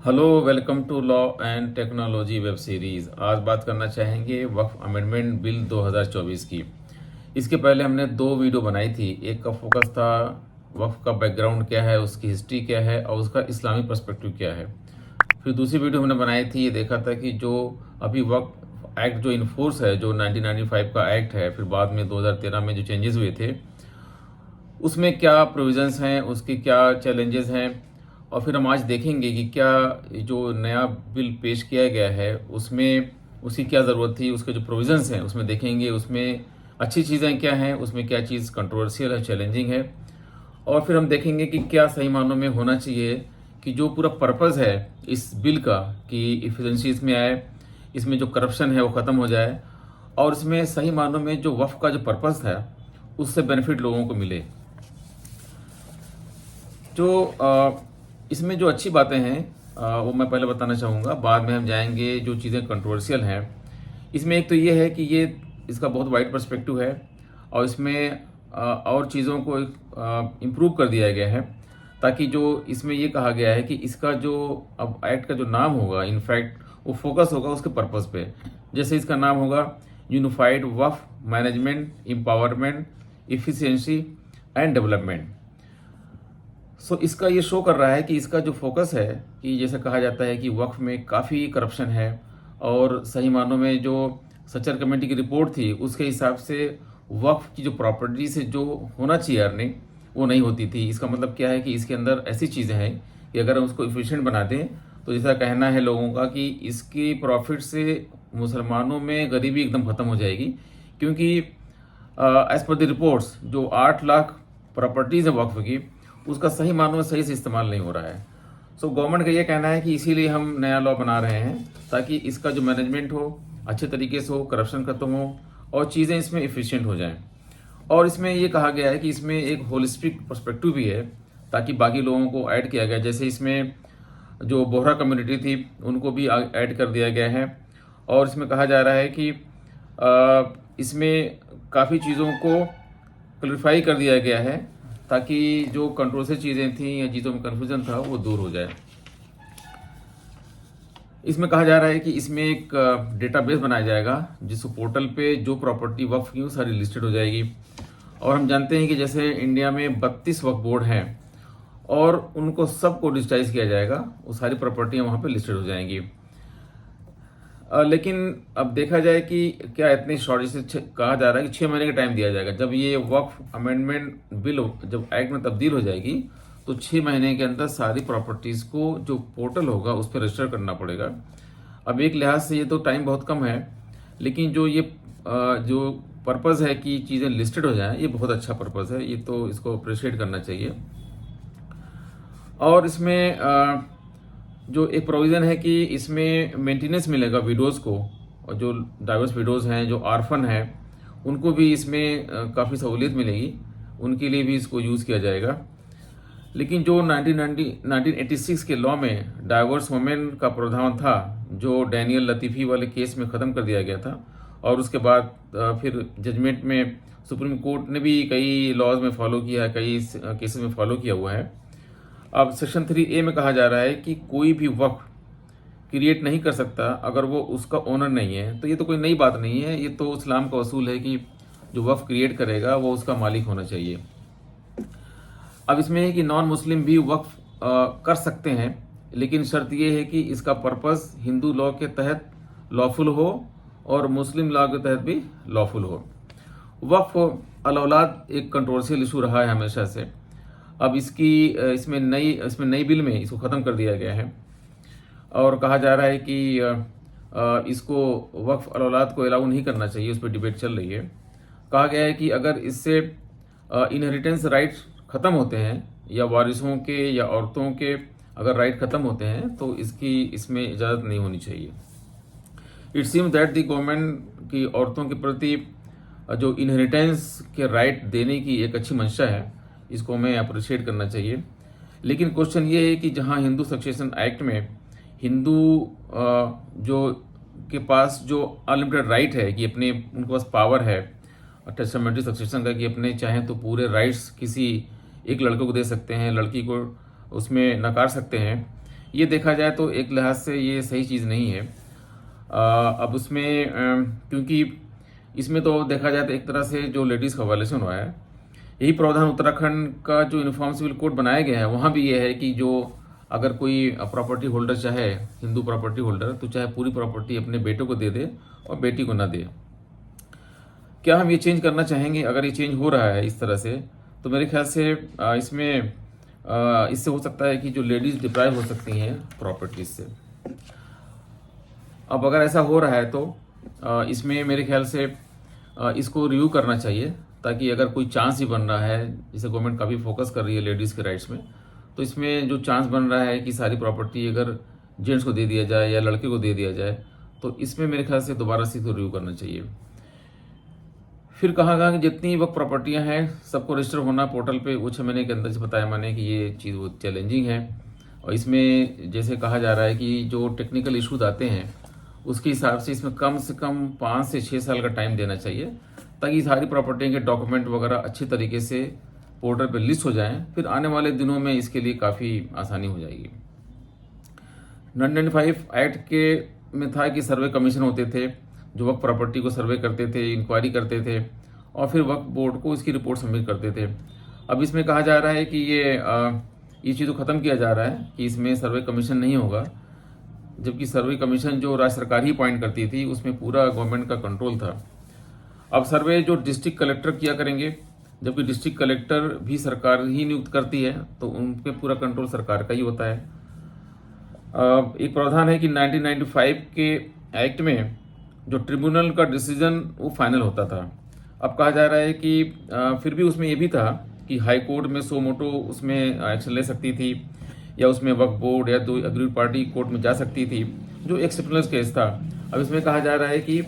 Hello, welcome to law and technology web series. आज बात करना चाहेंगे वक्फ अमेंडमेंट बिल 2024 की। इसके पहले हमने दो वीडियो बनाई थी। एक का फोकस था वक्फ का बैकग्राउंड क्या है, उसकी हिस्ट्री क्या है और उसका इस्लामी पर्सपेक्टिव क्या है। फिर दूसरी वीडियो हमने बनाई थी, ये देखा था कि जो अभी वक्फ एक्ट जो इन्फोर्स है, जो 1995 का एक्ट है, फिर बाद में 2013 में जो चेंजेस हुए थे उसमें क्या प्रोविजंस हैं, उसके क्या चैलेंजेस हैं। और फिर हम आज देखेंगे कि क्या जो नया बिल पेश किया गया है उसमें उसकी क्या ज़रूरत थी, उसके जो प्रोविजंस हैं उसमें देखेंगे उसमें अच्छी चीज़ें क्या हैं, उसमें क्या चीज़ कंट्रोवर्शियल है, चैलेंजिंग है। और फिर हम देखेंगे कि क्या सही मानों में होना चाहिए कि जो पूरा पर्पज़ है इस बिल का कि इफिशेंसी इसमें आए, इसमें जो करप्शन है वो ख़त्म हो जाए और इसमें सही मानों में जो वफ़ का जो पर्पज़ था उससे बेनिफिट लोगों को मिले। जो इसमें जो अच्छी बातें हैं वो मैं पहले बताना चाहूँगा, बाद में हम जाएंगे जो चीज़ें कंट्रोवर्शियल हैं। इसमें एक तो ये है कि ये इसका बहुत वाइड पर्सपेक्टिव है और इसमें और चीज़ों को इम्प्रूव कर दिया गया है, ताकि जो इसमें ये कहा गया है कि इसका जो अब एक्ट का जो नाम होगा, इनफैक्ट वो फोकस होगा उसके पर्पस पे। जैसे इसका नाम होगा unified Waqf management empowerment efficiency and development. So इसका ये शो कर रहा है कि इसका जो फोकस है कि जैसे कहा जाता है कि वक्फ में काफ़ी करप्शन है और सही मानों में जो सच्चर कमेटी की रिपोर्ट थी उसके हिसाब से वक्फ की जो प्रॉपर्टी से जो होना चाहिए अर्निंग वो नहीं होती थी। इसका मतलब क्या है कि इसके अंदर ऐसी चीज़ें हैं कि अगर हम उसको इफिशिएंट बना दें तो जैसा कहना है लोगों का कि इसकी प्रॉफिट से मुसलमानों में गरीबी एकदम ख़त्म हो जाएगी, क्योंकि एज पर द रिपोर्ट्स जो 8 लाख प्रॉपर्टीज़ है वक्फ की उसका सही मानों में सही से इस्तेमाल नहीं हो रहा है। सो गवर्नमेंट का ये कहना है कि इसीलिए हम नया लॉ बना रहे हैं ताकि इसका जो मैनेजमेंट हो अच्छे तरीके से हो, करप्शन खत्म हो और चीज़ें इसमें इफ़िशिएंट हो जाएं। और इसमें ये कहा गया है कि इसमें एक होलिस्टिक पर्सपेक्टिव भी है ताकि बाकी लोगों को ऐड किया गया। जैसे इसमें जो बोहरा कम्युनिटी थी उनको भी ऐड कर दिया गया है। और इसमें कहा जा रहा है कि इसमें काफ़ी चीज़ों को क्लैरिफाई कर दिया गया है ताकि जो कंट्रोवर्शियल चीज़ें थी या चीज़ों में कन्फ्यूजन था वो दूर हो जाए। इसमें कहा जा रहा है कि इसमें एक डेटाबेस बनाया जाएगा जिस पोर्टल पे जो प्रॉपर्टी वक्फ की वो सारी लिस्टेड हो जाएगी। और हम जानते हैं कि जैसे इंडिया में 32 वक्फ बोर्ड हैं और उनको सबको डिजिटाइज किया जाएगा, वो सारी प्रॉपर्टियां वहाँ पे लिस्टेड हो जाएंगी। लेकिन अब देखा जाए कि क्या इतनी शॉर्ट से कहा जा रहा है कि 6 महीने का टाइम दिया जाएगा। जब ये वक्फ अमेंडमेंट बिल जब एक्ट में तब्दील हो जाएगी तो 6 महीने के अंदर सारी प्रॉपर्टीज़ को जो पोर्टल होगा उस पर रजिस्टर करना पड़ेगा। अब एक लिहाज से ये तो टाइम बहुत कम है, लेकिन जो ये जो पर्पज़ है कि चीज़ें लिस्टेड हो जाएं, ये बहुत अच्छा पर्पज़ है, ये तो इसको अप्रिशिएट करना चाहिए। और इसमें जो एक प्रोविज़न है कि इसमें मेंटेनेंस मिलेगा विडोज़ को, और जो डाइवर्स विडोज़ हैं, जो आर्फन हैं, उनको भी इसमें काफ़ी सहूलियत मिलेगी, उनके लिए भी इसको यूज़ किया जाएगा। लेकिन जो 1986 के लॉ में डाइवर्स वुमेन का प्रावधान था जो डैनियल लतीफ़ी वाले केस में ख़त्म कर दिया गया था, और उसके बाद फिर जजमेंट में सुप्रीम कोर्ट ने भी कई लॉज में फॉलो किया है, कई केसेस में फॉलो किया हुआ है। अब सेक्शन 3A में कहा जा रहा है कि कोई भी वक्फ क्रिएट नहीं कर सकता अगर वो उसका ओनर नहीं है। तो ये तो कोई नई बात नहीं है, ये तो इस्लाम का असूल है कि जो वक्फ क्रिएट करेगा वो उसका मालिक होना चाहिए। अब इसमें है कि नॉन मुस्लिम भी वक्फ कर सकते हैं, लेकिन शर्त ये है कि इसका पर्पस हिंदू लॉ के तहत लॉफुल हो और मुस्लिम लॉ के तहत भी लॉफुल हो। वक्फ अल-औलाद एक कंट्रोवर्शियल इशू रहा है हमेशा से। अब इसमें नई बिल में इसको ख़त्म कर दिया गया है और कहा जा रहा है कि इसको वक्फ अल-औलाद को अलाउ नहीं करना चाहिए, उस पर डिबेट चल रही है। कहा गया है कि अगर इससे इनहेरिटेंस राइट्स ख़त्म होते हैं या वारिसों के या औरतों के अगर राइट ख़त्म होते हैं तो इसमें इजाज़त नहीं होनी चाहिए। It seems that the government की औरतों के प्रति जो इनहेरिटेंस के राइट देने की एक अच्छी मंशा है, इसको हमें अप्रिशिएट करना चाहिए। लेकिन क्वेश्चन ये है कि जहां हिंदू सक्सेशन एक्ट में हिंदू जो के पास जो अनलिमिटेड राइट है कि अपने उनके पास पावर है टेस्टामेंटरी सक्सेशन का कि अपने चाहें तो पूरे राइट्स किसी एक लड़के को दे सकते हैं, लड़की को उसमें नकार सकते हैं, ये देखा जाए तो एक लिहाज से ये सही चीज़ नहीं है। अब उसमें क्योंकि इसमें तो देखा जाए तो एक तरह से जो लेडीज़ का वायलेशन हुआ है, यही प्रावधान उत्तराखंड का जो यूनिफॉर्म सिविल कोड बनाया गया है वहाँ भी ये है कि जो अगर कोई प्रॉपर्टी होल्डर चाहे, हिंदू प्रॉपर्टी होल्डर, तो चाहे पूरी प्रॉपर्टी अपने बेटे को दे दे और बेटी को ना दे। क्या हम ये चेंज करना चाहेंगे? अगर ये चेंज हो रहा है इस तरह से, तो मेरे ख्याल से इसमें इससे हो सकता है कि जो लेडीज़ डिप्राइव हो सकती हैं प्रॉपर्टीज से। अब अगर ऐसा हो रहा है तो इसमें मेरे ख्याल से इसको रिव्यू करना चाहिए, ताकि अगर कोई चांस ही बन रहा है, जैसे गवर्नमेंट काफ़ी फोकस कर रही है लेडीज़ के राइट्स में, तो इसमें जो चांस बन रहा है कि सारी प्रॉपर्टी अगर जेंट्स को दे दिया जाए या लड़के को दे दिया जाए, तो इसमें मेरे ख्याल से दोबारा से इसको रिव्यू करना चाहिए। फिर कहा गया कि जितनी वक्त प्रॉपर्टियां हैं सबको रजिस्टर होना पोर्टल पे, वो 6 महीने के अंदर से बताया मैंने कि ये चीज़ वो चैलेंजिंग है। और इसमें जैसे कहा जा रहा है कि जो टेक्निकल इशूज आते हैं उसके हिसाब से इसमें कम से कम 5 से 6 साल का टाइम देना चाहिए, ताकि सारी प्रॉपर्टी के डॉक्यूमेंट वगैरह अच्छी तरीके से पोर्टल पे लिस्ट हो जाएं। फिर आने वाले दिनों में इसके लिए काफ़ी आसानी हो जाएगी। 1995 एक्ट के में था कि सर्वे कमीशन होते थे जो वक्त प्रॉपर्टी को सर्वे करते थे, इंक्वायरी करते थे और फिर वक्त बोर्ड को इसकी रिपोर्ट सबमिट करते थे। अब इसमें कहा जा रहा है कि ये चीज़ को ख़त्म किया जा रहा है कि इसमें सर्वे कमीशन नहीं होगा, जबकि सर्वे कमीशन जो राज्य सरकार ही अपॉइंट करती थी उसमें पूरा गवर्नमेंट का कंट्रोल था। अब सर्वे जो डिस्ट्रिक्ट कलेक्टर किया करेंगे, जबकि डिस्ट्रिक्ट कलेक्टर भी सरकार ही नियुक्त करती है, तो उन पे पूरा कंट्रोल सरकार का ही होता है। एक प्रावधान है कि 1995 के एक्ट में जो ट्रिब्यूनल का डिसीजन वो फाइनल होता था। अब कहा जा रहा है कि फिर भी उसमें ये भी था कि हाई कोर्ट में सो मोटो उसमें एक्शन ले सकती थी, या उसमें वक्फ बोर्ड या दो अग्रीड पार्टी कोर्ट में जा सकती थी, जो एक्सेप्शनल केस था। अब इसमें कहा जा रहा है कि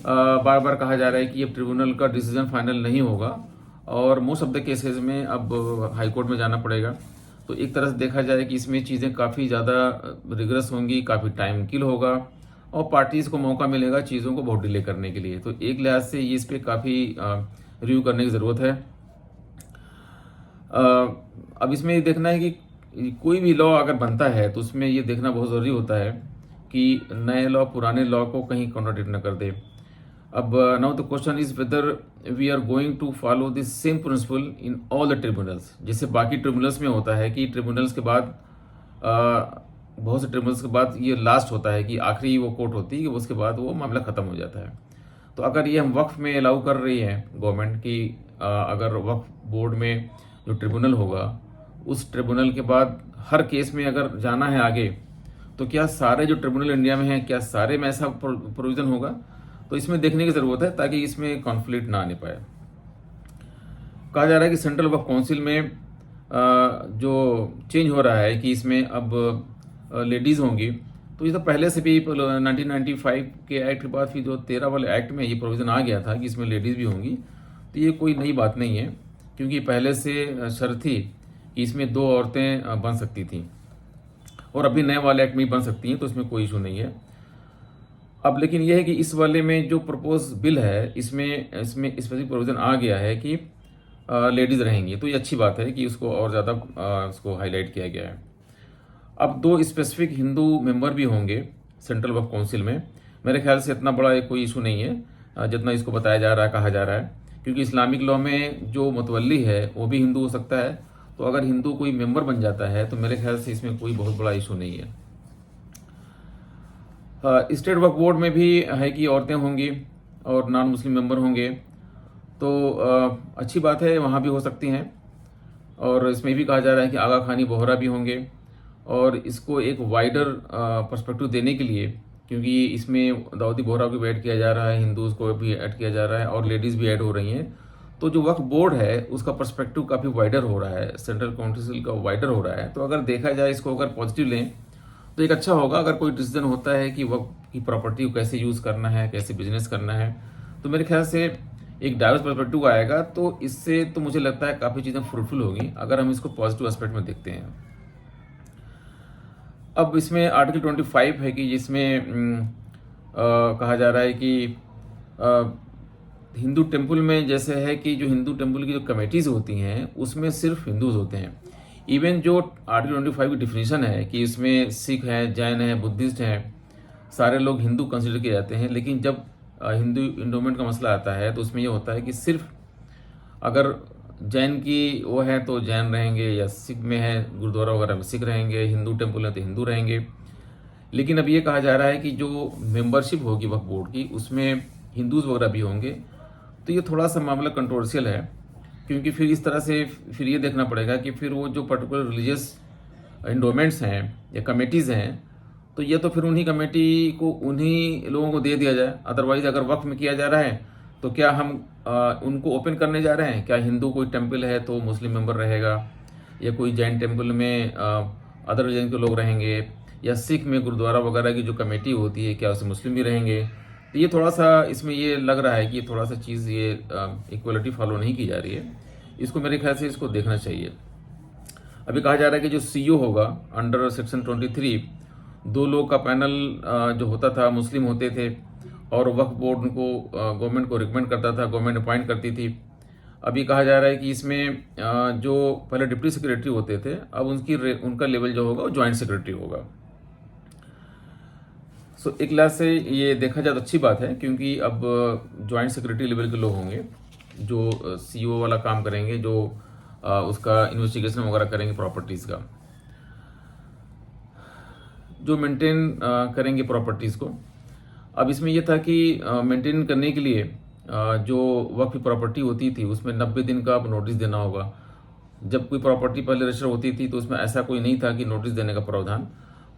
बार बार कहा जा रहा है कि अब ट्रिब्यूनल का डिसीजन फाइनल नहीं होगा और मोस्ट ऑफ द केसेस में अब हाई कोर्ट में जाना पड़ेगा। तो एक तरह से देखा जाए कि इसमें चीज़ें काफ़ी ज़्यादा रिग्रेस होंगी, काफ़ी टाइम किल होगा और पार्टीज़ को मौका मिलेगा चीज़ों को बहुत डिले करने के लिए। तो एक लिहाज से ये इस पर काफ़ी रिव्यू करने की ज़रूरत है। अब इसमें ये देखना है कि कोई भी लॉ अगर बनता है तो उसमें ये देखना बहुत ज़रूरी होता है कि नए लॉ पुराने लॉ को कहीं कॉन्ट्राडिक्ट न कर दे। अब now the question is whether we are going to follow this same principle in all the tribunals. जैसे बाकी ट्रिब्यूनल्स में होता है कि ट्रिब्यूनल्स के बाद बहुत से ट्रिब्यूनल्स के बाद ये लास्ट होता है कि आखिरी वो कोर्ट होती है कि उसके बाद वो मामला ख़त्म हो जाता है। तो अगर ये हम वक्फ में अलाउ कर रही है गवर्नमेंट की, अगर वक्फ बोर्ड में जो ट्रिब्यूनल होगा उस ट्रिब्यूनल के बाद हर केस में अगर जाना है आगे, तो क्या सारे जो ट्रिब्यूनल इंडिया में हैं क्या सारे में ऐसा प्रोविजन होगा? तो इसमें देखने की ज़रूरत है ताकि इसमें कॉन्फ्लिक्ट ना आने पाए। कहा जा रहा है कि सेंट्रल वक्फ काउंसिल में जो चेंज हो रहा है कि इसमें अब लेडीज़ होंगी, तो ये तो पहले से भी 1995 के एक्ट के बाद फिर जो 13 वाले एक्ट में ये प्रोविज़न आ गया था कि इसमें लेडीज़ भी होंगी। तो ये कोई नई बात नहीं है, क्योंकि पहले से शर्त थी कि इसमें 2 औरतें बन सकती थीं और अभी नए वाले एक्ट में ही बन सकती हैं, तो इसमें कोई इशू नहीं है। अब लेकिन यह है कि इस वाले में जो प्रपोज बिल है इसमें स्पेसिफिक प्रोविज़न आ गया है कि लेडीज़ रहेंगी, तो ये अच्छी बात है कि उसको और ज़्यादा उसको हाईलाइट किया गया है। अब 2 स्पेसिफिक हिंदू मेंबर भी होंगे सेंट्रल वक्फ काउंसिल में। मेरे ख्याल से इतना बड़ा कोई इशू नहीं है जितना इसको बताया जा रहा है, कहा जा रहा है, क्योंकि इस्लामिक लॉ में जो मुतवल्ली है वो भी हिंदू हो सकता है। तो अगर हिंदू कोई मेंबर बन जाता है तो मेरे ख्याल से इसमें कोई बहुत बड़ा इशू नहीं है। स्टेट वक्फ बोर्ड में भी है कि औरतें होंगी और नॉन मुस्लिम मेंबर होंगे, तो अच्छी बात है, वहाँ भी हो सकती हैं। और इसमें भी कहा जा रहा है कि आगा खानी बोहरा भी होंगे, और इसको एक वाइडर पर्सपेक्टिव देने के लिए, क्योंकि इसमें दाऊदी बोहरा को भी ऐड किया जा रहा है, हिंदूज़ को भी ऐड किया जा रहा है और लेडीज़ भी ऐड हो रही हैं, तो जो वक्फ बोर्ड है उसका पर्सपेक्टिव काफ़ी वाइडर हो रहा है, सेंट्रल काउंसिल का वाइडर हो रहा है। तो अगर देखा जाए इसको अगर पॉजिटिव लें तो एक अच्छा होगा। अगर कोई डिसीजन होता है कि वक्फ की प्रॉपर्टी को कैसे यूज़ करना है, कैसे बिजनेस करना है, तो मेरे ख्याल से एक डाइवर्स पर्सपेक्टिव आएगा, तो इससे तो मुझे लगता है काफ़ी चीज़ें फ्रूटफुल होगी अगर हम इसको पॉजिटिव एस्पेक्ट में देखते हैं। अब इसमें आर्टिकल 25 है कि जिसमें कहा जा रहा है कि हिंदू टेम्पल में जैसे है कि जो हिंदू टेम्पल की जो कमेटीज़ होती हैं उसमें सिर्फ हिंदूज होते हैं। इवन जो आर्टिकल 25 की डिफिनीशन है कि इसमें सिख हैं, जैन हैं, बुद्धिस्ट हैं, सारे लोग हिंदू कंसिडर किए जाते हैं, लेकिन जब हिंदू इंडोमेंट का मसला आता है तो उसमें ये होता है कि सिर्फ अगर जैन की वो है तो जैन रहेंगे, या सिख में है गुरुद्वारा वगैरह में सिख रहेंगे, हिंदू टेम्पल है तो हिंदू रहेंगे। लेकिन अब ये कहा जा रहा है कि जो मेंबरशिप होगी वक्फ बोर्ड की उसमें हिंदूज वगैरह भी होंगे, तो ये थोड़ा सा मामला कंट्रोवर्शियल है, क्योंकि फिर इस तरह से फिर ये देखना पड़ेगा कि फिर वो जो पर्टिकुलर रिलीजियस इंडोमेंट्स हैं या कमेटीज़ हैं, तो ये तो फिर उन्हीं कमेटी को उन्हीं लोगों को दे दिया जाए। अदरवाइज अगर वक्फ में किया जा रहा है तो क्या हम उनको ओपन करने जा रहे हैं? क्या हिंदू कोई टेम्पल है तो मुस्लिम मेंबर रहेगा, या कोई जैन टेम्पल में अदर रिलीजन के लोग रहेंगे, या सिख में गुरुद्वारा वगैरह की जो कमेटी होती है क्या उसमें मुस्लिम भी रहेंगे? तो ये थोड़ा सा इसमें ये लग रहा है कि थोड़ा सा चीज़ ये इक्वलिटी फॉलो नहीं की जा रही है। इसको मेरे ख्याल से इसको देखना चाहिए। अभी कहा जा रहा है कि जो सीईओ होगा अंडर सेक्शन 23, 2 लोग का पैनल जो होता था मुस्लिम होते थे, और वक्फ बोर्ड उनको गवर्नमेंट को रिकमेंड करता था, गवर्नमेंट अपॉइंट करती थी। अभी कहा जा रहा है कि इसमें जो पहले डिप्टी सेक्रेटरी होते थे अब उनका लेवल जो होगा वो ज्वाइंट सेक्रेटरी होगा। सो एक लिहाज से ये देखा जाए तो अच्छी बात है, क्योंकि अब ज्वाइंट सेक्रेटरी लेवल के लोग होंगे जो सीईओ वाला काम करेंगे, जो उसका इन्वेस्टिगेशन वगैरह करेंगे प्रॉपर्टीज़ का, जो मेंटेन करेंगे प्रॉपर्टीज़ को। अब इसमें यह था कि मेंटेन करने के लिए जो वक्फ प्रॉपर्टी होती थी उसमें 90 दिन का अब नोटिस देना होगा। जब कोई प्रॉपर्टी पहले रजिस्टर होती थी तो उसमें ऐसा कोई नहीं था कि नोटिस देने का प्रावधान।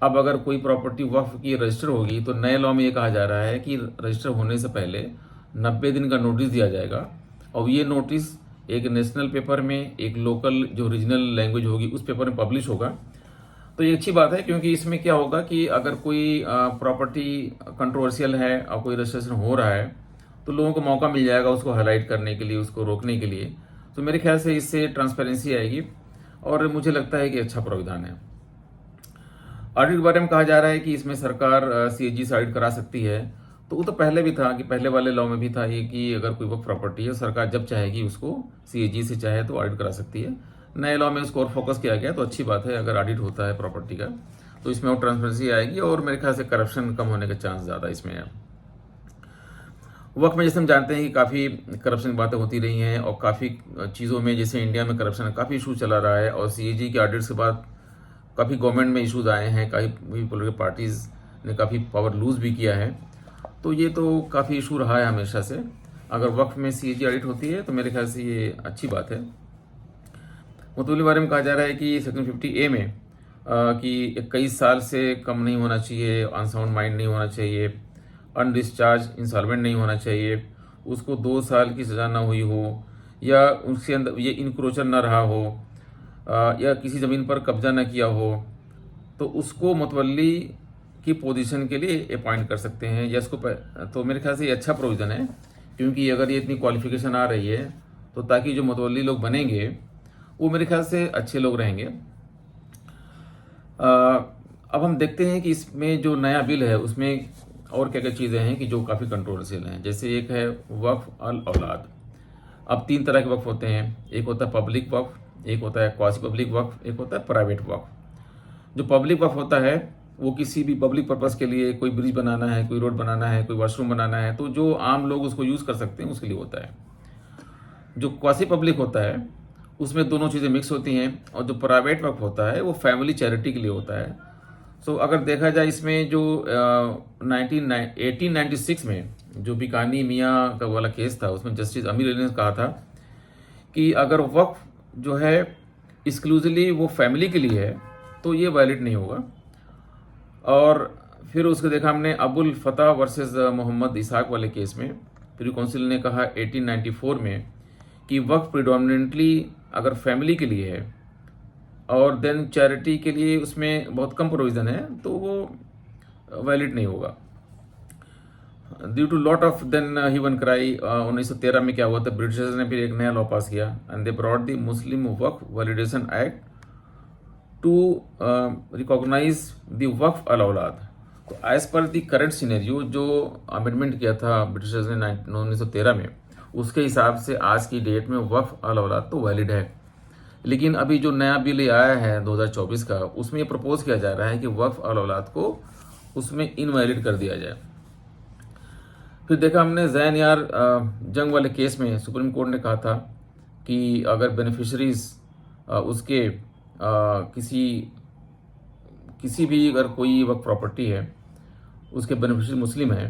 अब अगर कोई प्रॉपर्टी वक्फ की रजिस्टर होगी तो नए लॉ में ये कहा जा रहा है कि रजिस्टर होने से पहले 90 दिन का नोटिस दिया जाएगा, और ये नोटिस एक नेशनल पेपर में, एक लोकल जो रीजनल लैंग्वेज होगी उस पेपर में पब्लिश होगा। तो ये अच्छी बात है, क्योंकि इसमें क्या होगा कि अगर कोई प्रॉपर्टी कंट्रोवर्शियल है और कोई रजिस्ट्रेशन हो रहा है तो लोगों को मौका मिल जाएगा उसको हाईलाइट करने के लिए, उसको रोकने के लिए। तो मेरे ख्याल से इससे ट्रांसपेरेंसी आएगी, और मुझे लगता है कि अच्छा प्रावधान है। ऑडिट के बारे में कहा जा रहा है कि इसमें सरकार सीएजी से ऑडिट करा सकती है, तो वो तो पहले भी था कि पहले वाले लॉ में भी था ये कि अगर कोई वक्फ प्रॉपर्टी है सरकार जब चाहेगी उसको सीएजी से चाहे तो ऑडिट करा सकती है। नए लॉ में इसको और फोकस किया गया, तो अच्छी बात है अगर ऑडिट होता है प्रॉपर्टी का, तो इसमें और ट्रांसपेरेंसी आएगी, और मेरे ख्याल से करप्शन कम होने का चांस ज़्यादा इसमें है। वक्त में जैसे हम जानते हैं कि काफ़ी करप्शन की बातें होती रही हैं, और काफ़ी चीज़ों में जैसे इंडिया में करप्शन काफ़ी इशू चला रहा है, और सीएजी के ऑडिट्स के बाद काफ़ी गवर्नमेंट में इश्यूज आए हैं, काफ़ी पॉलिटिकल पार्टीज़ ने काफ़ी पावर लूज़ भी किया है। तो ये तो काफ़ी इशू रहा है हमेशा से। अगर वक्फ में सीएजी ऑडिट होती है तो मेरे ख्याल से ये अच्छी बात है। मुतवल्ली बारे में कहा जा रहा है कि सेक्शन 50A में कि 21 साल से कम नहीं होना चाहिए, अनसाउंड माइंड नहीं होना चाहिए, अनडिस्चार्ज इंसॉल्वेंट नहीं होना चाहिए, उसको 2 साल की सज़ा ना हुई हो, या उसके अंदर ये इंक्रोचर ना रहा हो, या किसी ज़मीन पर कब्जा ना किया हो, तो उसको मुतवल्ली की पोजीशन के लिए अपॉइंट कर सकते हैं, या इसको तो मेरे ख्याल से ये अच्छा प्रोविज़न है, क्योंकि अगर ये इतनी क्वालिफिकेशन आ रही है तो ताकि जो मुतवल्ली लोग बनेंगे वो मेरे ख्याल से अच्छे लोग रहेंगे। अब हम देखते हैं कि इसमें जो नया बिल है उसमें और क्या क्या चीज़ें हैं कि जो काफ़ी कंट्रोवर्शियल हैं। जैसे एक है वक्फ अल औलाद। अब 3 तरह के वक्फ होते हैं, एक होता है पब्लिक वक्फ, एक होता है क्वासी पब्लिक वक्फ, एक होता है प्राइवेट वक्फ। जो पब्लिक वक्फ होता है वो किसी भी पब्लिक पर्पज़ के लिए, कोई ब्रिज बनाना है, कोई रोड बनाना है, कोई वॉशरूम बनाना है, तो जो आम लोग उसको यूज़ कर सकते हैं उसके लिए होता है। जो क्वासी पब्लिक होता है उसमें दोनों चीज़ें मिक्स होती हैं, और जो प्राइवेट वक्फ होता है वो फैमिली चैरिटी के लिए होता है। सो अगर देखा जाए इसमें जो 1896 में जो बिकानी मियाँ का वाला केस था उसमें जस्टिस अमीर अली ने कहा था कि अगर वक्फ जो है एक्सक्लूसिवली वो फैमिली के लिए है तो ये वैलिड नहीं होगा। और फिर उसको देखा हमने अबुल फतह वर्सेस मोहम्मद इसाक वाले केस में, प्री काउंसिल ने कहा 1894 में कि वक्फ प्रिडोमिनेंटली अगर फैमिली के लिए है और देन चैरिटी के लिए उसमें बहुत कम प्रोविज़न है तो वो वैलिड नहीं होगा। Due to lot of then he one cry 1913 में क्या हुआ था, ब्रिटिशर्स ने फिर एक नया लॉ पास किया and they brought the Muslim Waqf validation act to recognize the Waqf al aulad. तो as per the current scenario जो अमेंडमेंट किया था ब्रिटिशर्स ने 1913 में, उसके हिसाब से आज की डेट में वक्फ अल औलाद तो वैलिड है। लेकिन अभी जो नया बिल ये आया है 2024 का, उसमें ये प्रपोज किया जा रहा है कि वक्फ अल औलाद को उसमें इनवैलिड कर दिया जाए। फिर देखा हमने जैन यार जंग वाले केस में सुप्रीम कोर्ट ने कहा था कि अगर बेनिफिशरीज उसके किसी भी अगर कोई वक्फ प्रॉपर्टी है उसके बेनिफिशरी मुस्लिम है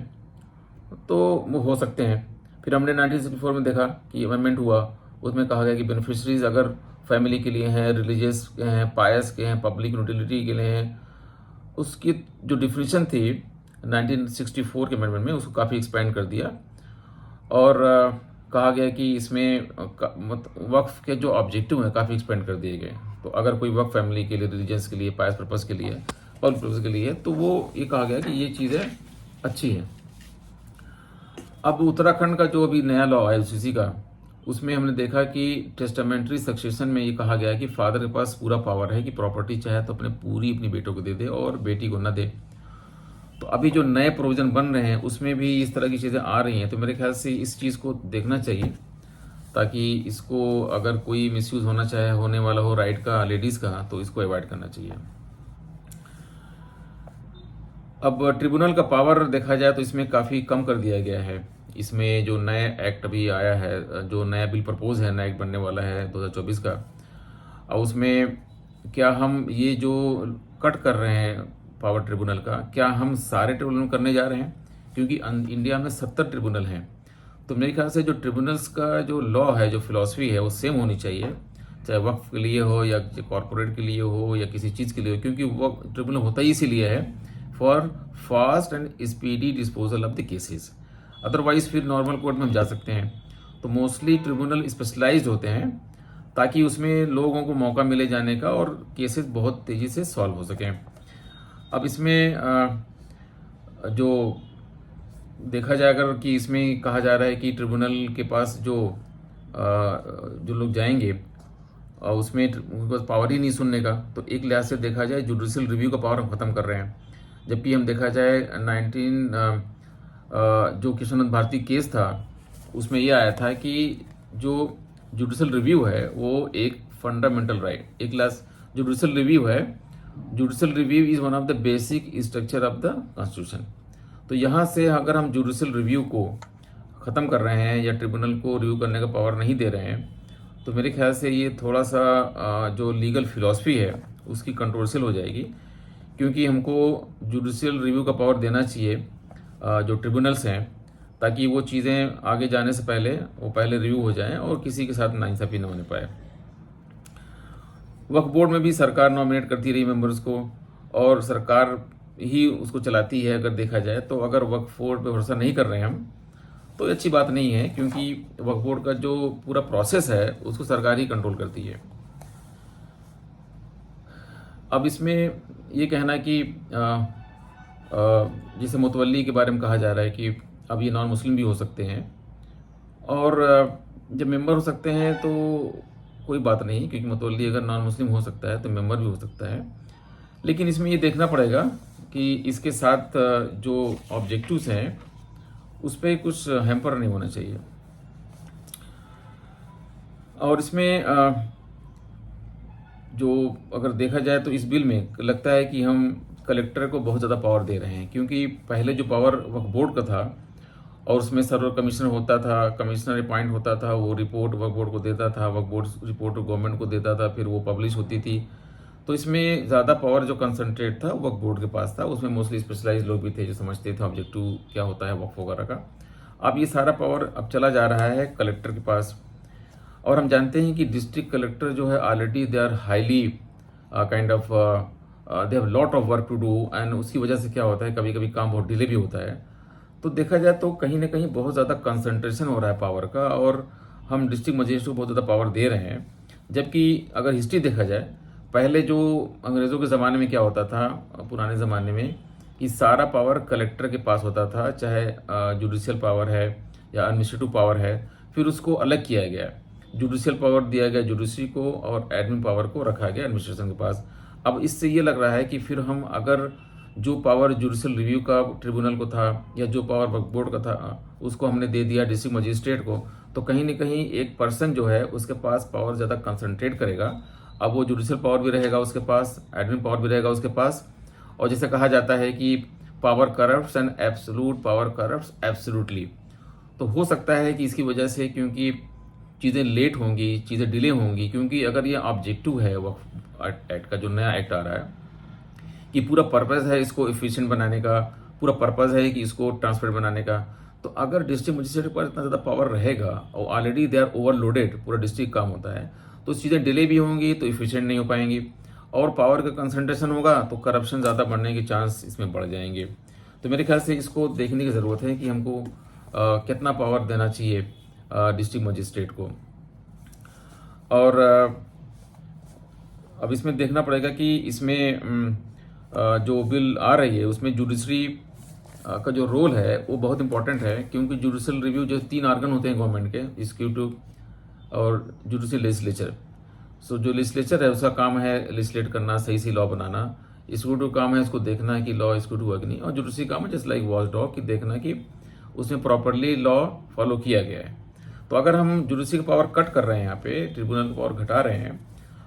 तो वो हो सकते हैं। फिर हमने 1964 में देखा कि अमेंडमेंट हुआ, उसमें कहा गया कि बेनिफिशरीज अगर फैमिली के लिए हैं, रिलीजियस के हैं, पायस के हैं, पब्लिक यूटिलिटी के लिए हैं, उसकी जो डिफिनीशन थी 1964 के अमेंडमेंट में उसको काफ़ी एक्सपेंड कर दिया और कहा गया कि इसमें वक्फ के जो ऑब्जेक्टिव हैं काफ़ी एक्सपेंड कर दिए गए। तो अगर कोई वक्फ फैमिली के लिए, रिलीजियस के लिए, पायस पर्पज़ के लिए, पब्लिक पर्पज़ के लिए, तो वो ये कहा गया कि ये चीज़ें अच्छी हैं। अब उत्तराखंड का जो अभी नया लॉ है यूसीसी का, उसमें हमने देखा कि टेस्टामेंट्री सक्सेशन में ये कहा गया है कि फादर के पास पूरा पावर है कि प्रॉपर्टी चाहे तो अपनी बेटों को दे दे और बेटी को न दे। तो अभी जो नए प्रोविजन बन रहे हैं उसमें भी इस तरह की चीज़ें आ रही हैं, तो मेरे ख्याल से इस चीज़ को देखना चाहिए ताकि इसको अगर कोई मिसयूज़ होना चाहे होने वाला हो राइट का लेडीज़ का, तो इसको अवॉइड करना चाहिए। अब ट्रिब्यूनल का पावर देखा जाए तो इसमें काफ़ी कम कर दिया गया है। इसमें जो नया एक्ट अभी आया है, जो नया बिल प्रपोज है, नया एक्ट बनने वाला है 2024 का, और उसमें क्या हम ये जो कट कर रहे हैं पावर ट्रिब्यूनल का, क्या हम सारे ट्रिब्यूनल करने जा रहे हैं? क्योंकि इंडिया में 70 ट्रिब्यूनल हैं, तो मेरे ख्याल से जो ट्रिब्यूनल्स का जो लॉ है, जो फिलॉसफी है, वो सेम होनी चाहिए, चाहे वक्फ के लिए हो या कॉरपोरेट के लिए हो या किसी चीज़ के लिए हो, क्योंकि वो ट्रिब्यूनल होता ही इसीलिए है for fast and speedy disposal of the cases. Otherwise फिर नॉर्मल कोर्ट में हम जा सकते हैं। तो मोस्टली ट्रिब्यूनल स्पेशलाइज्ड होते हैं ताकि उसमें लोगों को मौका मिले जाने का और केसेस बहुत तेज़ी से सॉल्व हो सकें। अब इसमें जो देखा जाए अगर कि इसमें कहा जा रहा है कि ट्रिब्यूनल के पास जो लोग जाएंगे उसमें उनके पास पावर ही नहीं सुनने का, तो एक लिहाज से देखा जाए जुडिशियल रिव्यू का पावर हम ख़त्म कर रहे हैं। जबकि हम देखा जाए जो कृष्णनंद भारती केस था उसमें यह आया था कि जो जुडिशियल रिव्यू है वो एक फंडामेंटल राइट, एक क्लास जुडिशियल रिव्यू है, judicial review is one of the basic structure of the constitution. तो यहाँ से अगर हम जुडिशियल रिव्यू को ख़त्म कर रहे हैं या ट्रिब्यूनल को रिव्यू करने का पावर नहीं दे रहे हैं, तो मेरे ख्याल से ये थोड़ा सा जो लीगल फिलॉसफी है उसकी कंट्रोवर्शियल हो जाएगी, क्योंकि हमको जुडिशियल रिव्यू का पावर देना चाहिए जो ट्रिब्यूनल्स हैं, ताकि वो चीज़ें आगे जाने से पहले वो पहले रिव्यू हो जाएं और किसी के साथ नाइंसाफ़ी न होने पाए। वक्फ बोर्ड में भी सरकार नॉमिनेट करती रही मेंबर्स को और सरकार ही उसको चलाती है अगर देखा जाए। तो अगर वक्फ बोर्ड पे भरोसा नहीं कर रहे हैं हम, तो अच्छी बात नहीं है, क्योंकि वक्फ बोर्ड का जो पूरा प्रोसेस है उसको सरकार ही कंट्रोल करती है। अब इसमें ये कहना कि जैसे मुतवल्ली के बारे में कहा जा रहा है कि अब ये नॉन मुस्लिम भी हो सकते हैं और जब मेंबर हो सकते हैं तो कोई बात नहीं, क्योंकि मुतवल्ली अगर नॉन मुस्लिम हो सकता है तो मेंबर भी हो सकता है। लेकिन इसमें ये देखना पड़ेगा कि इसके साथ जो ऑब्जेक्टिव्स हैं उस पर कुछ हैम्पर नहीं होना चाहिए। और इसमें जो अगर देखा जाए तो इस बिल में लगता है कि हम कलेक्टर को बहुत ज़्यादा पावर दे रहे हैं, क्योंकि पहले जो पावर वक्फ बोर्ड का था और उसमें सर्वर कमिश्नर होता था, कमिश्नर अपॉइंट होता था, वो रिपोर्ट वक्फ बोर्ड को देता था, वक्फ बोर्ड रिपोर्ट गवर्नमेंट को देता था, फिर वो पब्लिश होती थी। तो इसमें ज़्यादा पावर जो कंसंट्रेट था वक्फ बोर्ड के पास था, उसमें मोस्टली स्पेशलाइज्ड लोग भी थे जो समझते थे ऑब्जेक्टिव क्या होता है वक्फ वगैरह का। अब ये सारा पावर अब चला जा रहा है कलेक्टर के पास, और हम जानते हैं कि डिस्ट्रिक्ट कलेक्टर जो है already they are highly kind of they have lot of work to do, and उसकी वजह से क्या होता है कभी कभी काम बहुत डिले भी होता है। तो देखा जाए तो कहीं ना कहीं बहुत ज़्यादा कंसंट्रेशन हो रहा है पावर का, और हम डिस्ट्रिक्ट मजिस्ट्रेट को बहुत ज़्यादा पावर दे रहे हैं। जबकि अगर हिस्ट्री देखा जाए, पहले जो अंग्रेज़ों के ज़माने में क्या होता था, पुराने ज़माने में, कि सारा पावर कलेक्टर के पास होता था, चाहे जुडिशियल पावर है या एडमिनिस्ट्रेटिव पावर है, फिर उसको अलग किया गया, जुडिशियल पावर दिया गया जुडिशरी को और एडमिन पावर को रखा गया एडमिनिस्ट्रेशन के पास। अब इससे ये लग रहा है कि फिर हम अगर जो पावर जुडिशल रिव्यू का ट्रिब्यूनल को था या जो पावर वक्फ बोर्ड का था उसको हमने दे दिया डिस्ट्रिक्ट मजिस्ट्रेट को, तो कहीं ना कहीं एक पर्सन जो है उसके पास पावर ज़्यादा कंसंट्रेट करेगा। अब वो जुडिशल पावर भी रहेगा उसके पास, एडमिन पावर भी रहेगा उसके पास, और जैसे कहा जाता है कि power corrupts and absolute power corrupts absolutely. तो हो सकता है कि इसकी वजह से, क्योंकि चीज़ें लेट होंगी, चीज़ें डिले होंगी, क्योंकि अगर ये ऑब्जेक्टिव है वक्फ एक्ट का जो नया एक्ट आ रहा है कि पूरा पर्पज़ है इसको एफिशिएंट बनाने का, पूरा पर्पज़ है कि इसको ट्रांसपेरेंट बनाने का, तो अगर डिस्ट्रिक्ट मजिस्ट्रेट के पास इतना ज़्यादा पावर रहेगा और ऑलरेडी दे आर ओवरलोडेड, पूरा डिस्ट्रिक्ट काम होता है, तो चीज़ें डिले भी होंगी तो एफिशिएंट नहीं हो पाएंगी, और पावर का कंसंट्रेशन होगा तो करप्शन ज़्यादा बढ़ने के चांस इसमें बढ़ जाएंगे। तो मेरे ख्याल से इसको देखने की ज़रूरत है कि हमको कितना पावर देना चाहिए डिस्ट्रिक्ट मजिस्ट्रेट को। और अब इसमें देखना पड़ेगा कि इसमें जो बिल आ रही है उसमें जुडिशरी का जो रोल है वो बहुत इंपॉर्टेंट है, क्योंकि जुडिशल रिव्यू जो 3 ऑर्गन होते हैं गवर्नमेंट के, एग्जीक्यूटिव और जुडिशल लेजिस्लेचर। सो जो लेजिस्लेचर है उसका काम है लेजिस्लेट करना, सही से लॉ बनाना, एग्जीक्यूटिव काम है उसको देखना कि लॉ एग्जीक्यूटिव हुआ कि नहीं, और जुडिशरी काम है जस्ट लाइक वॉच डॉग कि देखना कि उसमें प्रॉपरली लॉ फॉलो किया गया है। तो अगर हम जुडिशरी का पावर कट कर रहे हैं, यहाँ पे ट्रिब्यूनल का पावर घटा रहे हैं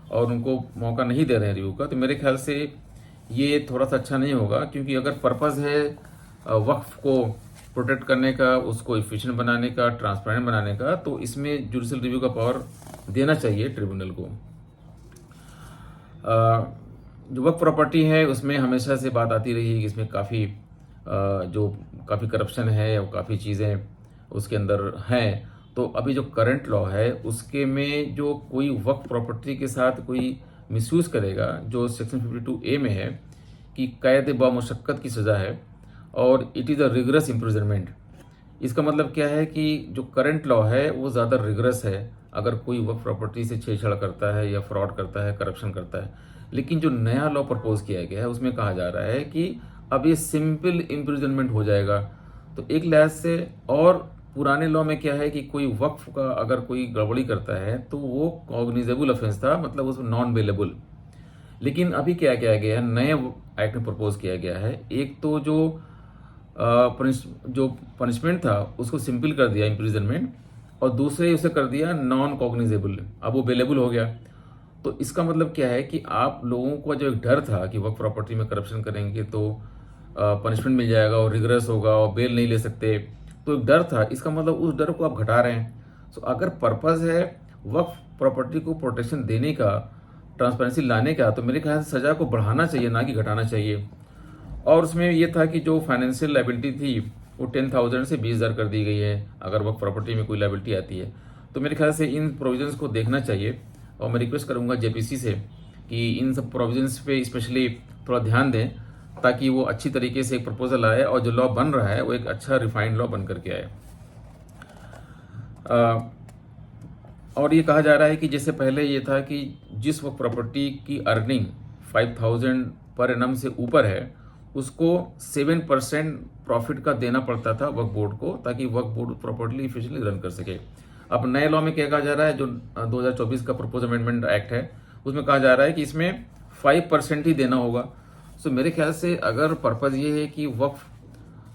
और उनको मौका नहीं दे रहे हैं रिव्यू का, तो मेरे ख्याल से ये थोड़ा सा अच्छा नहीं होगा, क्योंकि अगर पर्पज़ है वक्फ को प्रोटेक्ट करने का, उसको एफिशिएंट बनाने का, ट्रांसपेरेंट बनाने का, तो इसमें जुडिशल रिव्यू का पावर देना चाहिए ट्रिब्यूनल को। जो वक्फ प्रॉपर्टी है उसमें हमेशा से बात आती रही है कि इसमें काफ़ी करप्शन है और काफ़ी चीज़ें उसके अंदर हैं। तो अभी जो करंट लॉ है उसके में जो कोई वक्फ प्रॉपर्टी के साथ कोई मिसयूज़ करेगा, जो सेक्शन 52A में है कि कैद बामुशक्कत की सज़ा है और it is a rigorous imprisonment. इसका मतलब क्या है कि जो करंट लॉ है वो ज़्यादा रिगरस है अगर कोई वक्फ प्रॉपर्टी से छेड़छाड़ करता है या फ्रॉड करता है, करप्शन करता है। लेकिन जो नया लॉ प्रपोज किया गया है उसमें कहा जा रहा है कि अब ये सिंपल इम्प्रिजनमेंट हो जाएगा। तो एक लिहाज से, और पुराने लॉ में क्या है कि कोई वक्फ का अगर कोई गड़बड़ी करता है तो वो कॉग्निजेबल ऑफेंस था, मतलब उसमें नॉन बेलेबल। लेकिन अभी क्या किया गया है, नए एक्ट में प्रपोज किया गया है, एक तो जो पनिशमेंट था उसको सिंपल कर दिया इम्प्रिजनमेंट, और दूसरे उसे कर दिया नॉन कॉग्निजेबल, अब वो बेलेबल हो गया। तो इसका मतलब क्या है कि आप लोगों को जो एक डर था कि वक्फ प्रॉपर्टी में करप्शन करेंगे तो पनिशमेंट मिल जाएगा और रिगरस होगा और बेल नहीं ले सकते, तो एक डर था, इसका मतलब उस डर को आप घटा रहे हैं। सो अगर पर्पज़ है वक्फ प्रॉपर्टी को प्रोटेक्शन देने का, ट्रांसपेरेंसी लाने का, तो मेरे ख्याल से सज़ा को बढ़ाना चाहिए, ना कि घटाना चाहिए। और उसमें ये था कि जो फाइनेंशियल लाइबिलिटी थी वो 10,000 से 20,000 कर दी गई है अगर वक्फ प्रॉपर्टी में कोई लाइबिलिटी आती है। तो मेरे ख्याल से इन प्रोविजंस को देखना चाहिए, और मैं रिक्वेस्ट करूंगा जेपीसी से कि इन सब प्रोविजंस पे स्पेशली थोड़ा ध्यान दें, ताकि वो अच्छी तरीके से एक प्रपोजल आए और जो लॉ बन रहा है वो एक अच्छा रिफाइंड लॉ बन करके आए। और ये कहा जा रहा है कि जैसे पहले ये था कि जिस वक्त प्रॉपर्टी की अर्निंग 5,000 पर एनम से ऊपर है उसको 7% प्रॉफिट का देना पड़ता था वक्फ बोर्ड को, ताकि वक्फ बोर्ड प्रॉपर्ली इफिशिएंटली रन कर सके। अब नए लॉ में क्या कहा जा रहा है, जो 2024 का प्रपोज अमेंडमेंट एक्ट है उसमें कहा जा रहा है कि इसमें 5% ही देना होगा। सो मेरे ख्याल से अगर पर्पज़ ये है कि वक्फ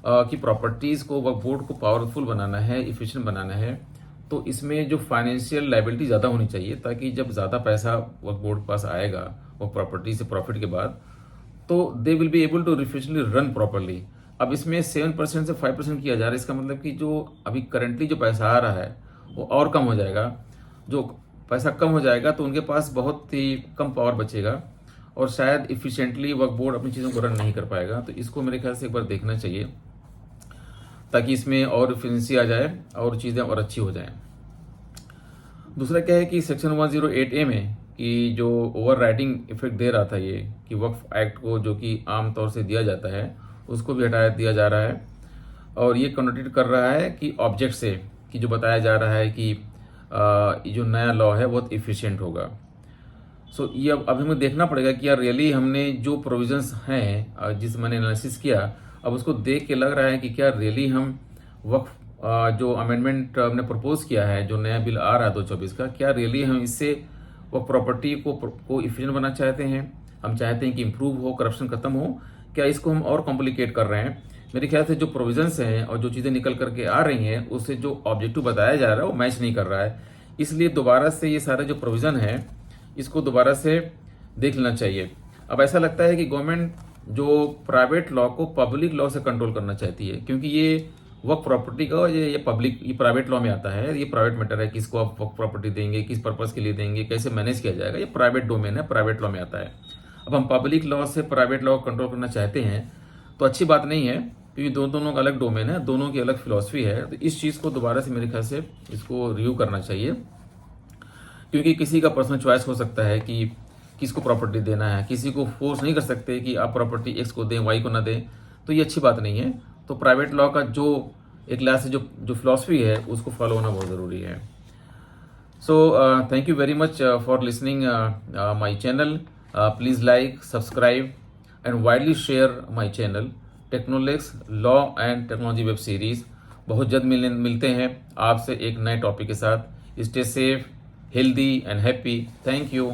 की प्रॉपर्टीज़ को, वक्फ बोर्ड को पावरफुल बनाना है, इफिशिएंट बनाना है, तो इसमें जो फाइनेंशियल लाइबिलिटी ज़्यादा होनी चाहिए, ताकि जब ज़्यादा पैसा वक्फ बोर्ड के पास आएगा वो प्रॉपर्टी से प्रॉफिट के बाद, तो they will be able to efficiently run properly. अब इसमें 7% से 5% किया जा रहा है, इसका मतलब कि जो अभी करंटली जो पैसा आ रहा है वो और कम हो जाएगा। जो पैसा कम हो जाएगा तो उनके पास बहुत ही कम पावर बचेगा और शायद इफिशिएंटली वक्फ बोर्ड अपनी चीज़ों को रन नहीं कर पाएगा। तो इसको मेरे ख्याल से एक बार देखना चाहिए, ताकि इसमें और इफिशिएंसी आ जाए और चीज़ें और अच्छी हो जाएं। दूसरा क्या है कि सेक्शन 108A में कि जो ओवर राइडिंग इफेक्ट दे रहा था ये, कि वक्फ एक्ट को जो कि आम तौर से दिया जाता है उसको भी हटा दिया जा रहा है, और ये कन्वर्टेड कर रहा है कि ऑब्जेक्ट से, कि जो बताया जा रहा है कि जो नया लॉ है बहुत इफिशिएंट होगा। सो ये अब हमें देखना पड़ेगा कि यार रियली हमने जो प्रोविजंस हैं जिस मैंने एनालिसिस किया, अब उसको देख के लग रहा है कि क्या रियली हम वक्फ जो अमेंडमेंट हमने प्रपोज किया है, जो नया बिल आ रहा है 2024 का, क्या रियली हम इससे वो प्रॉपर्टी को इफिशिएंट बनाना चाहते हैं, हम चाहते हैं कि इम्प्रूव हो, करप्शन खत्म हो, क्या इसको हम और कॉम्प्लिकेट कर रहे हैं? मेरे ख्याल से जो प्रोविजंस हैं और जो चीज़ें निकल करके आ रही हैं उससे जो ऑब्जेक्टिव बताया जा रहा है वो मैच नहीं कर रहा है। इसलिए दोबारा से ये सारे जो प्रोविज़न है इसको दोबारा से देख लेना चाहिए। अब ऐसा लगता है कि गवर्नमेंट जो प्राइवेट लॉ को पब्लिक लॉ से कंट्रोल करना चाहती है, क्योंकि ये वक्त प्रॉपर्टी का ये प्राइवेट लॉ में आता है। ये प्राइवेट मैटर है, किसको आप वक्त प्रॉपर्टी देंगे, किस पर्पस के लिए देंगे, कैसे मैनेज किया जाएगा, ये प्राइवेट डोमेन है, प्राइवेट लॉ में आता है। अब हम पब्लिक लॉ से प्राइवेट लॉ को कंट्रोल करना चाहते हैं तो अच्छी बात नहीं है, क्योंकि दोनों का अलग डोमेन है, दोनों की अलग फिलॉसफी है। तो इस चीज़ को दोबारा से मेरे ख्याल से इसको रिव्यू करना चाहिए, क्योंकि किसी का पर्सनल चॉइस हो सकता है कि किसको प्रॉपर्टी देना है। किसी को फोर्स नहीं कर सकते कि आप प्रॉपर्टी एक्स को दें, वाई को ना दें, तो ये अच्छी बात नहीं है। तो प्राइवेट लॉ का जो एक लास्ट से जो फिलॉसफी है उसको फॉलो होना बहुत ज़रूरी है। So thank you very much for listening my channel. Please like, subscribe and widely share my channel Technolex Law and Technology Web Series. बहुत जल्द मिलते हैं आपसे एक नए टॉपिक के साथ. Stay safe, healthy and happy. Thank you.